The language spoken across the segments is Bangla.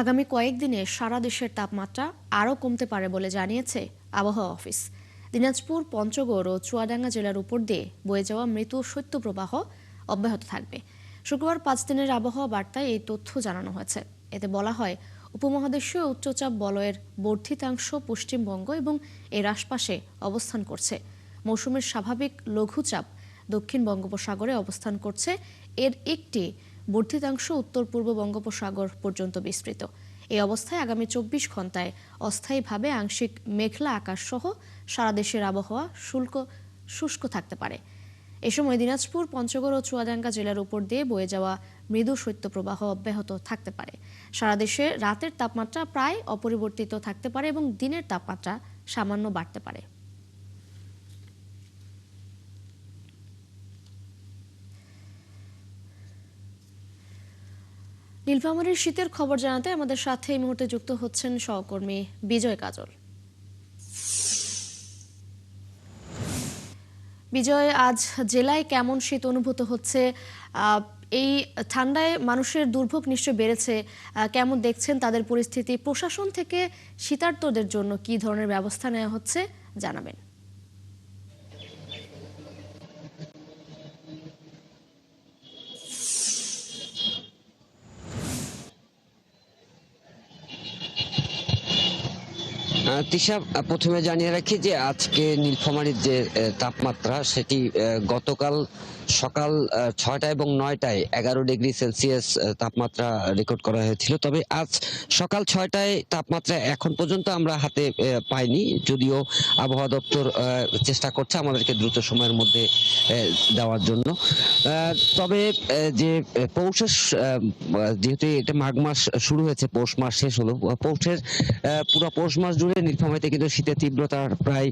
আগামী কয়েকদিনে সারা দেশের তাপমাত্রা আরও কমতে পারে বলে জানিয়েছে আবহাওয়া অফিস। দিনাজপুর, পঞ্চগড় ও চুয়াডাঙ্গা জেলার উপর দিয়ে বয়ে যাওয়া মৃদু শৈত্যপ্রবাহ অব্যাহত থাকবে। শুক্রবার 5 দিনের আবহাওয়া বার্তায় এই তথ্য জানানো হয়েছে। এতে বলা হয়, উপমহাদেশীয় উচ্চচাপ বলয়ের বর্ধিতাংশ পশ্চিমবঙ্গ এবং এর আশপাশে অবস্থান করছে। মৌসুমের স্বাভাবিক লঘুচাপ দক্ষিণ বঙ্গোপসাগরে অবস্থান করছে। এর একটি বর্ধিতাংশ উত্তর পূর্ব বঙ্গোপসাগর পর্যন্ত বিস্তৃত। এই অবস্থায় আগামী 24 ঘন্টায় অস্থায়ীভাবে আংশিক মেঘলা আকাশ সহ সারা দেশের আবহাওয়া শুষ্ক থাকতে পারে। এ সময় দিনাজপুর, পঞ্চগড় ও চুয়াডাঙ্গা জেলার উপর দিয়ে বয়ে যাওয়া মৃদু শৈত্যপ্রবাহ অব্যাহত থাকতে পারে। সারা দেশে রাতের তাপমাত্রা প্রায় অপরিবর্তিত থাকতে পারে এবং দিনের তাপমাত্রা সামান্য বাড়তে পারে। নীলফামারীর শীতের খবর জানাতে আমাদের সাথে এই মুহূর্তে যুক্ত হচ্ছেন সহকর্মী বিজয় কাজল। বিজয়, আজ জেলায় কেমন শীত অনুভূত হচ্ছে? এই ঠান্ডায় মানুষের দুর্ভোগ নিশ্চয় বেড়েছে। কেমন দেখছেন তাদের পরিস্থিতি? প্রশাসন থেকে শীতার্তদের জন্য কি ধরনের ব্যবস্থা নেওয়া হচ্ছে জানাবেন। তিশা, প্রথমে জানিয়ে রাখি যে আজকে নীলফামারীর যে তাপমাত্রা সেটি গতকাল সকাল 6টা এবং 9টায় 11 ডিগ্রি সেলসিয়াস তাপমাত্রা রেকর্ড করা হয়েছিল। তবে আজ সকাল 6টায় তাপমাত্রা এখন পর্যন্ত আমরা হাতে পাইনি, যদিও আবহাওয়া দপ্তর চেষ্টা করছে আমাদেরকে দ্রুত সময়ের মধ্যে দেওয়ার জন্য। তবে যে পৌষের যেহেতু এটা মাঘ মাস শুরু হয়েছে, পৌষ মাস শেষ হলো, পৌষের পুরো পৌষ মাস জুড়ে নীলফামারীতে কিন্তু শীতের তীব্রতা প্রায়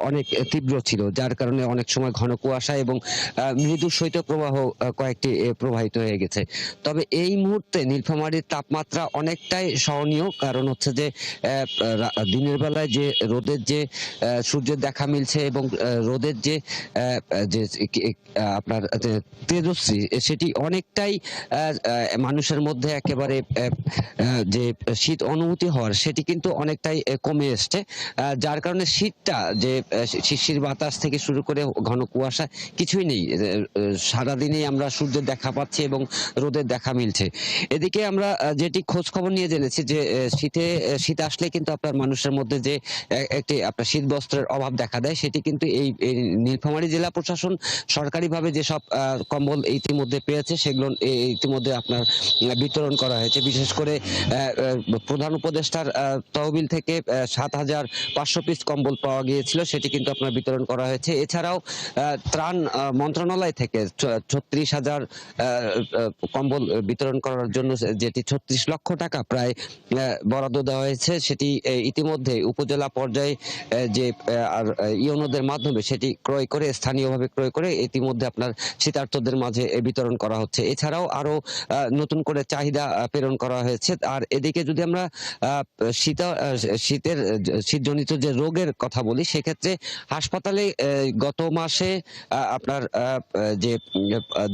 অনেক তীব্র ছিল, যার কারণে অনেক সময় ঘন কুয়াশা এবং মৃদু শৈত্যপ্রবাহ কয়েকটি প্রবাহিত হয়ে গেছে। তবে এই মুহূর্তে নীলফামারীর তাপমাত্রা অনেকটাই সহনীয়, কারণ হচ্ছে যে দিনের বেলায় যে রোদের যে সূর্যের দেখা মিলছে এবং রোদের যে আপনার তেজস্বী সেটি অনেকটাই মানুষের মধ্যে একেবারে যে শীত অনুভূতি হওয়ার সেটি কিন্তু অনেকটাই কমে এসছে, যার কারণে শীতটা যে শিশির বাতাস থেকে শুরু করে ঘন কুয়াশা কিছুই নেই। সারাদিনই আমরা সূর্যের দেখা পাচ্ছি এবং রোদের দেখা মিলছে। এদিকে আমরা যেটি খোঁজ খবর নিয়ে জেনেছি যে শীত আসলে কিন্তু আপনার মানুষের মধ্যে যে একটি আপনার শীত বস্ত্রের অভাব দেখা দেয়, সেটি কিন্তু এই নীলফামারী জেলা প্রশাসন সরকারিভাবে যেসব কম্বল ইতিমধ্যে পেয়েছে সেগুলো ইতিমধ্যে আপনার বিতরণ করা হয়েছে। বিশেষ করে প্রধান উপদেষ্টার তহবিল থেকে 7,500 পিস কম্বল পাওয়া গিয়েছিল, সেটি কিন্তু আপনার বিতরণ করা হয়েছে। এছাড়াও ত্রাণ মন্ত্রণালয় থেকে 36,000 কম্বল বিতরণ করার জন্য যেটি 36 লক্ষ টাকা প্রায় বরাদ্দ দেওয়া হয়েছে, সেটি ইতিমধ্যে উপজেলা পর্যায়ে যে আর ইউনোদের মাধ্যমে সেটি ক্রয় করে, স্থানীয়ভাবে ক্রয় করে ইতিমধ্যে আপনার শীতার্তদের মাঝে বিতরণ করা হচ্ছে। এছাড়াও আরো নতুন করে চাহিদা প্রেরণ করা হয়েছে। আর এদিকে যদি আমরা শীতজনিত যে রোগের কথা বলি, সেক্ষেত্রে হাসপাতালে গত মাসে আপনার যে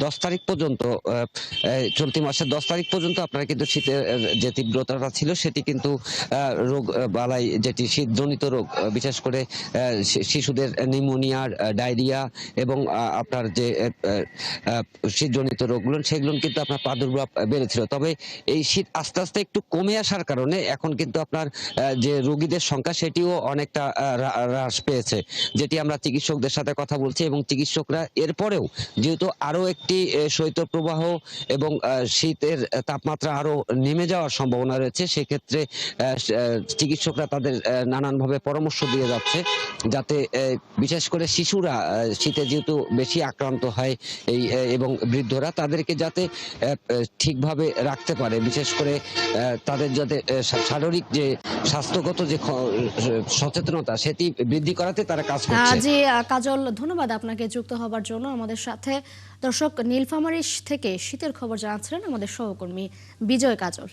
10 তারিখ পর্যন্ত, চলতি মাসের 10 তারিখ পর্যন্ত আপনার কিন্তু শীতের যে তীব্রতাটা ছিল সেটি কিন্তু রোগ বালাই, যেটি শীতজনিত রোগ, বিশেষ করে শিশুদের নিউমোনিয়ার, ডায়রিয়া এবং আপনার যে শীতজনিত রোগগুলো সেগুলো কিন্তু আপনার প্রাদুর্ভাব বেড়েছিল। তবে এই শীত আস্তে আস্তে একটু কমে আসার কারণে এখন কিন্তু আপনার যে রোগীদের সংখ্যা সেটিও অনেকটা হ্রাস পেয়েছে, যেটি আমরা চিকিৎসকদের সাথে কথা বলছি এবং চিকিৎসকরা এরপরেও যেহেতু আরো একটি শৈত্যপ্রবাহ এবং শীতের তাপমাত্রা আরো নেমে যাওয়ার সম্ভাবনা রয়েছে, সেক্ষেত্রে চিকিৎসকরা তাদের নানানভাবে পরামর্শ দিয়ে যাচ্ছে যাতে বিশেষ করে শিশুরা শীতে যেহেতু বেশি আক্রান্ত হয় এবং বৃদ্ধরা তাদেরকে যাতে ঠিকভাবে রাখতে পারে, বিশেষ করে তাদের যাতে শারীরিক যে স্বাস্থ্যগত যে সচেতনতা সেটি বৃদ্ধি করাতে তারা কাজ করছে। জি কাজল, ধন্যবাদ আপনাকে যুক্ত হবার জন্য আমাদের সাথে। দর্শক, নীলফামারী থেকে শীতের খবর জানাচ্ছিলেন আমাদের সহকর্মী বিজয় কাজল।